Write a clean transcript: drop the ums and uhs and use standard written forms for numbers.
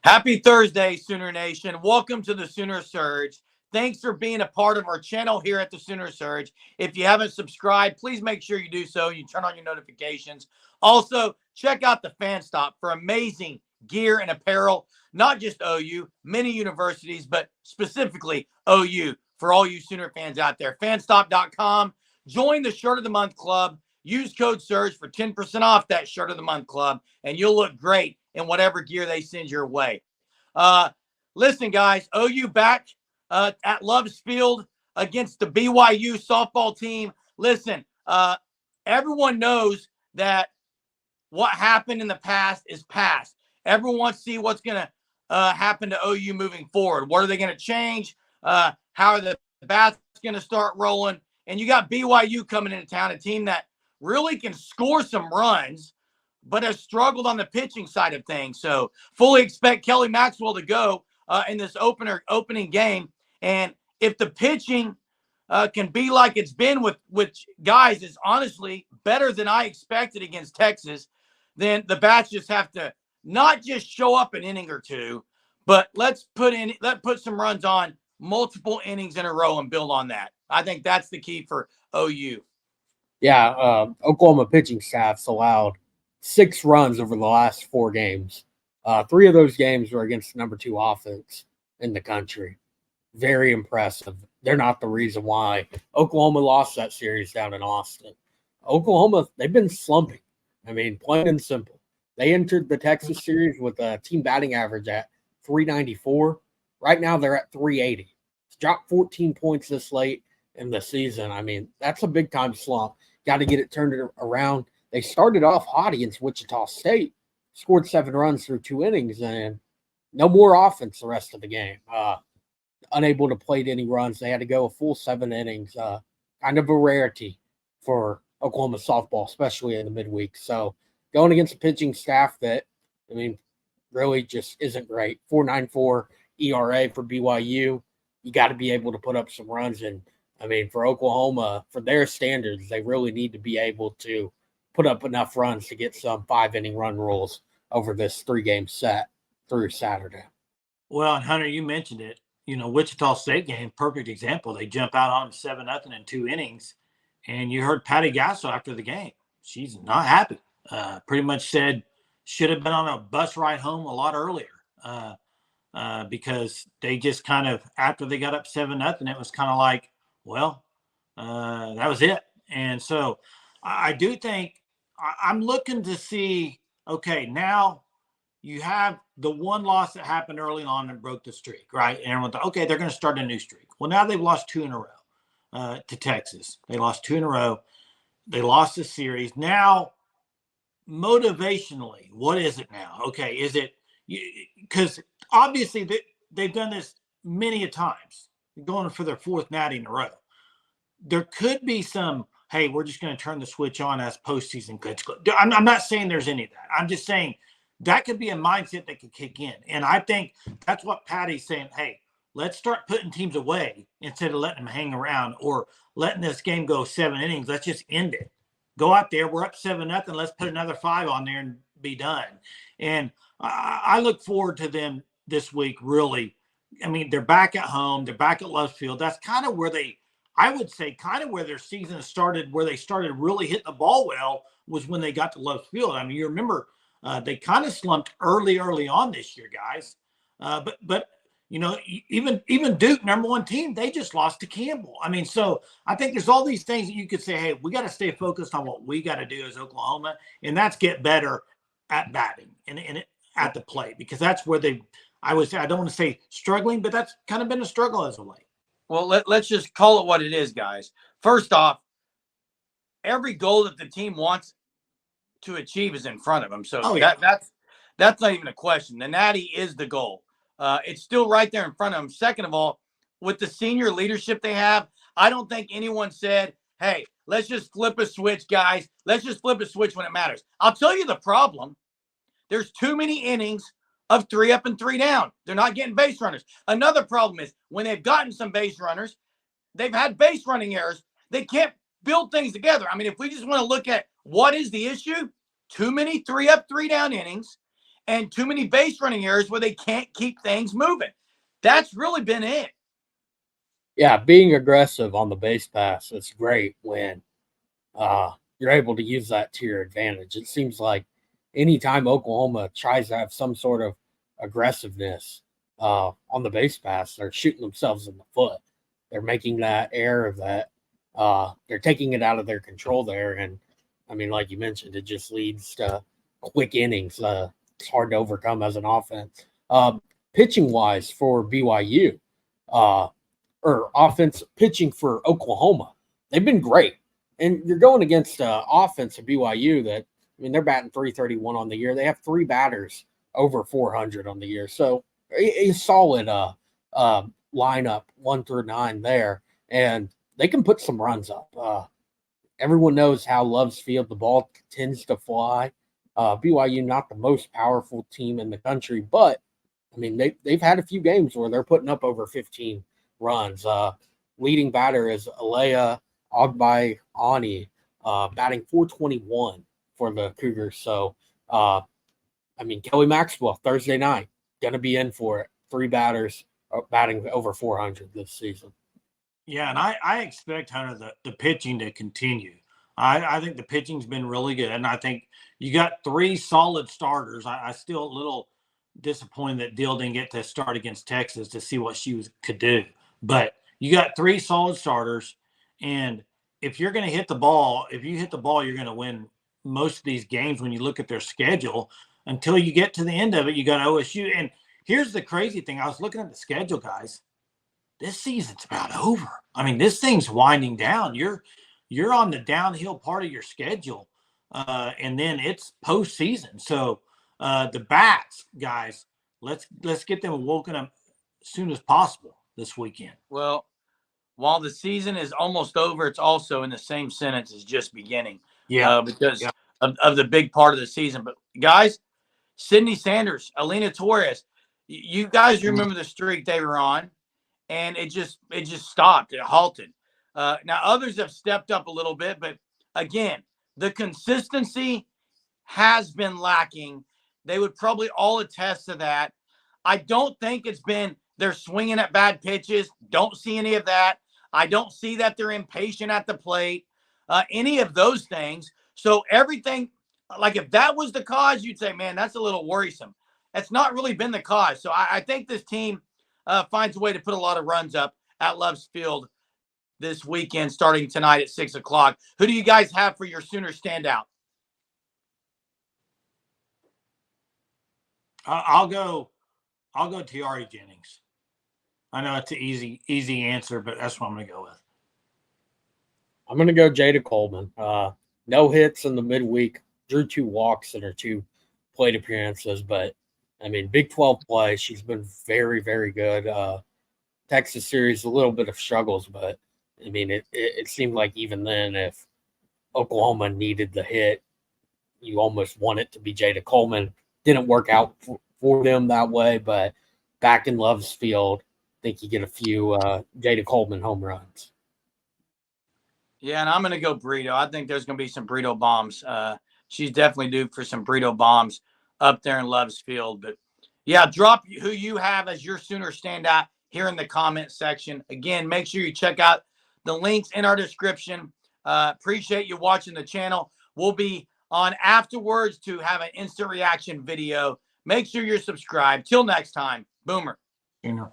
Happy Thursday, Sooner Nation. Welcome to the Sooner Surge. Thanks for being a part of our channel here at the Sooner Surge. If you haven't subscribed, please make sure you do so. You turn on your notifications. Also, check out the Fan Stop for amazing gear and apparel, not just OU, many universities, but specifically OU for all you Sooner fans out there. Fanstop.com. Join the Shirt of the Month Club. Use code SURGE for 10% off that Shirt of the Month Club, and you'll look great in whatever gear they send your way. Listen, guys, OU back at Love's Field against the BYU softball team. Listen, everyone knows that what happened in the past is past. Everyone wants to see what's going to happen to OU moving forward. What are they going to change? How are the bats going to start rolling? And you got BYU coming into town, a team that really can score some runs, but has struggled on the pitching side of things. So fully expect Kelly Maxwell to go in this opening game. And if the pitching can be like it's been with which guys is honestly better than I expected against Texas, then the bats just have to not just show up an inning or two, but let's put some runs on multiple innings in a row and build on that. I think that's the key for OU. Yeah, Oklahoma pitching staff's allowed 6 runs over the last 4 games. 3 of those games were against the number 2 offense in the country. Very impressive. They're not the reason why Oklahoma lost that series down in Austin. Oklahoma, they've been slumping. I mean, plain and simple. They entered the Texas series with a team batting average at 394. Right now, they're at 380. It's dropped 14 points this late in the season. I mean, that's a big-time slump. Got to get it turned around. They started off hot against Wichita State, scored 7 runs through 2 innings, and no more offense the rest of the game. Unable to plate any runs. They had to go a full 7 innings. Kind of a rarity for Oklahoma softball, especially in the midweek. So going against a pitching staff that, I mean, really just isn't great. 4.94 ERA for BYU. You got to be able to put up some runs. And, I mean, for Oklahoma, for their standards, they really need to be able to put up enough runs to get some 5-inning run rules over this 3-game set through Saturday. Well, and Hunter, you mentioned it. You know, Wichita State game, perfect example. They jump out on 7-0 in 2 innings. And you heard Patty Gasso after the game. She's not happy. Pretty much said should have been on a bus ride home a lot earlier because they just kind of, after they got up 7-0, it was kind of like, well, that was it. And so I do think I'm looking to see, okay, now you have the one loss that happened early on and broke the streak, right? And everyone thought, okay, they're going to start a new streak. Well, now they've lost 2 in a row to Texas. They lost 2 in a row. They lost the series. Now, motivationally, what is it now? Okay, is it because obviously they've done this many a times, going for their 4th natty in a row. There could be some, hey, we're just going to turn the switch on as postseason gets. I'm not saying there's any of that. I'm just saying that could be a mindset that could kick in. And I think that's what Patty's saying. Hey, let's start putting teams away instead of letting them hang around or letting this game go 7 innings. Let's just end it. Go out there. We're up 7-0. Let's put another 5 on there and be done. And I look forward to them this week, really. I mean, they're back at home. They're back at Love's Field. That's kind of where I would say kind of where their season started, where they started really hitting the ball well was when they got to Love's Field. I mean, you remember they kind of slumped early on this year, guys. But you know, even Duke, number 1 team, they just lost to Campbell. I mean, so I think there's all these things that you could say, hey, we got to stay focused on what we got to do as Oklahoma, and that's get better at batting and at the plate, because that's where I don't want to say struggling, but that's kind of been a struggle as of late. Well, let's just call it what it is, guys. First off, every goal that the team wants to achieve is in front of them. So that's not even a question. The natty is the goal. It's still right there in front of them. Second of all, with the senior leadership they have, I don't think anyone said, hey, let's just flip a switch, guys. Let's just flip a switch when it matters. I'll tell you the problem. There's too many innings of 3 up and 3 down. They're not getting base runners. Another problem is when they've gotten some base runners, they've had base running errors. They can't build things together. I mean, if we just want to look at what is the issue, too many 3 up, 3 down innings. and too many base running errors where they can't keep things moving. That's really been it. Yeah, being aggressive on the base pass is great when you're able to use that to your advantage. It seems like anytime Oklahoma tries to have some sort of aggressiveness on the base pass, they're shooting themselves in the foot. They're making that error that they're taking it out of their control there. And I mean, like you mentioned, it just leads to quick innings. It's hard to overcome as an offense. Pitching wise for BYU, or offense pitching for Oklahoma, they've been great. And you're going against offense of BYU that, I mean, they're batting 331 on the year. They have 3 batters over 400 on the year. So a solid lineup 1 through 9 there. And they can put some runs up. Everyone knows how Love's Field, the ball tends to fly. BYU, not the most powerful team in the country, but, I mean, they've had a few games where they're putting up over 15 runs. Leading batter is Alea Ogbayani, batting 421 for the Cougars. So, I mean, Kelly Maxwell, Thursday night, going to be in for it. 3 batters batting over 400 this season. Yeah, and I expect, Hunter, the pitching to continue. I think the pitching's been really good, and I think you got 3 solid starters. I still a little disappointed that Dill didn't get to start against Texas to see what she could do. But you got 3 solid starters, and if you're going to hit the ball, you're going to win most of these games when you look at their schedule. Until you get to the end of it, you got OSU. And here's the crazy thing. I was looking at the schedule, guys. This season's about over. I mean, this thing's winding down. You're on the downhill part of your schedule, and then it's postseason. So the bats, guys, let's get them woken up as soon as possible this weekend. Well, while the season is almost over, it's also in the same sentence as just beginning. Yeah, because of the big part of the season. But guys, Sydney Sanders, Alina Torres, you guys remember the streak they were on, and it just stopped. It halted. Now others have stepped up a little bit, but again, the consistency has been lacking. They would probably all attest to that. I don't think it's been they're swinging at bad pitches. Don't see any of that. I don't see that they're impatient at the plate, any of those things. So everything, like if that was the cause, you'd say, man, that's a little worrisome. That's not really been the cause. So I think this team finds a way to put a lot of runs up at Love's Field this weekend, starting tonight at 6 o'clock. Who do you guys have for your Sooner standout? I'll go Tiari Jennings. I know it's an easy answer, but that's what I'm going to go with. I'm going to go Jada Coleman. No hits in the midweek. Drew 2 walks in her 2 plate appearances, but I mean, Big 12 play. She's been very, very good. Texas series, a little bit of struggles, but I mean, it seemed like even then, if Oklahoma needed the hit, you almost want it to be Jada Coleman. Didn't work out for them that way, but back in Love's Field, I think you get a few Jada Coleman home runs. Yeah, and I'm going to go Brito. I think there's going to be some Brito bombs. She's definitely due for some Brito bombs up there in Love's Field. But, yeah, drop who you have as your Sooner standout here in the comment section. Again, make sure you check out the links in our description. Appreciate you watching the channel. We'll be on afterwards to have an instant reaction video. Make sure you're subscribed. Till next time, Boomer. You know.